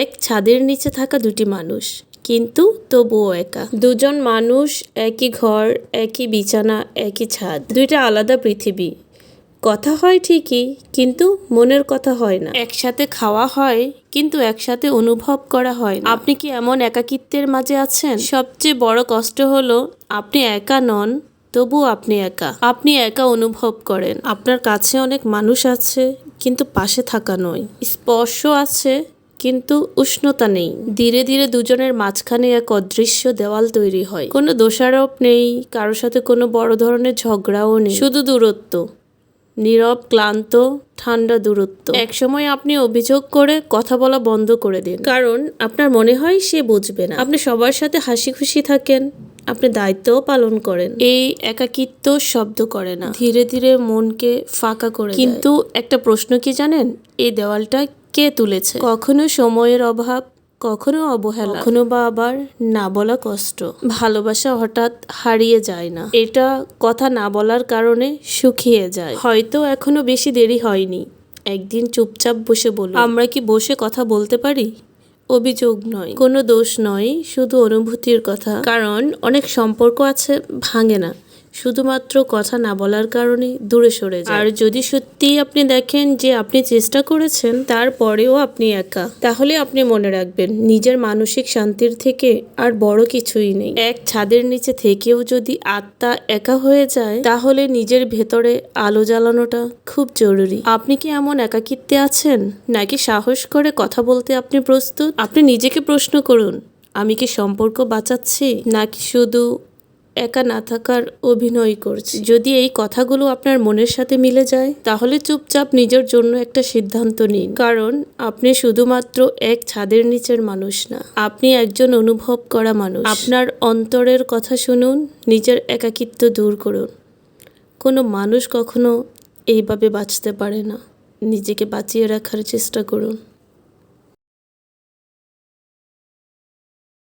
এক ছাদের নিচে থাকা দুটি মানুষ, কিন্তু তবুও একা। দুজন মানুষ, একই ঘর, একই বিছানা, একই ছাদ, দুইটা আলাদা পৃথিবী। কথা হয় ঠিকই, কিন্তু মনের কথা হয় না। একসাথে খাওয়া হয়, কিন্তু একসাথে অনুভব করা হয় না। আপনি কি এমন একাকিত্বের মাঝে আছেন? সবচেয়ে বড় কষ্ট হলো আপনি একা নন, তবুও আপনি একা। আপনি একা অনুভব করেন। আপনার কাছে অনেক মানুষ আছে, কিন্তু পাশে থাকা নয়। স্পর্শ আছে, কিন্তু উষ্ণতা নেই। ধীরে ধীরে দুজনের মাঝখানে এক অদৃশ্য দেওয়াল তৈরি হয়। কোনো দোষারোপ নেই, কারোর সাথে কোনো বড় ধরনের ঝগড়াও নেই, শুধু দূরত্ব। নীরব, ক্লান্ত, ঠান্ডা দূরত্ব। একসময় আপনি অভিযোগ করে কথা বলা বন্ধ করে দিন, কারণ আপনার মনে হয় সে বুঝবে না। আপনি সবার সাথে হাসি খুশি থাকেন, আপনি দায়িত্বও পালন করেন। এই একাকিত্ব শব্দ করে না, ধীরে ধীরে মনকে ফাঁকা করে দেয়। কিন্তু একটা প্রশ্ন কি জানেন, এই দেওয়ালটা কে তুলেছে? কখনো সময়ের অভাব, কখনো অবহেলা, কখনো বা আবার না বলা কষ্ট। ভালোবাসা হঠাৎ হারিয়ে যায় না, এটা কথা না বলার কারণে শুকিয়ে যায়। হয়তো এখনো বেশি দেরি হয়নি, একদিন চুপচাপ বসে বলুন, আমরা কি বসে কথা বলতে পারি? অভিযোগ নয়, কোনো দোষ নয়, শুধু অনুভূতির কথা। কারণ অনেক সম্পর্ক আছে ভাঙে না, শুধুমাত্র কথা না বলার কারণে দূরে সরে যায়। আর যদি সত্যিই আপনি দেখেন যে আপনি চেষ্টা করেছেন, তারপরেও আপনি একা, তাহলে আপনি মনে রাখবেন, নিজের মানসিক শান্তির থেকে আর বড় কিছুই নেই। এক ছাদের নিচে থেকেও যদি আত্মা একা হয়ে যায়, তাহলে নিজের ভেতরে আলো জ্বালানোটা খুব জরুরি। আপনি কি এমন একাকিত্বে আছেন, নাকি সাহস করে কথা বলতে আপনি প্রস্তুত? আপনি নিজেকে প্রশ্ন করুন, আমি কি সম্পর্ক বাঁচাচ্ছি, নাকি শুধু একা না থাকার অভিনয় করছি? যদি এই কথাগুলো আপনার মনের সাথে মিলে যায়, তাহলে চুপচাপ নিজের জন্য একটা সিদ্ধান্ত নিন। কারণ আপনি শুধুমাত্র এক ছাদের নিচের মানুষ না, আপনি একজন অনুভব করা মানুষ। আপনার অন্তরের কথা শুনুন, নিজের একাকিত্ব দূর করুন। কোনো মানুষ কখনো এইভাবে বাঁচতে পারে না, নিজেকে বাঁচিয়ে রাখার চেষ্টা করুন।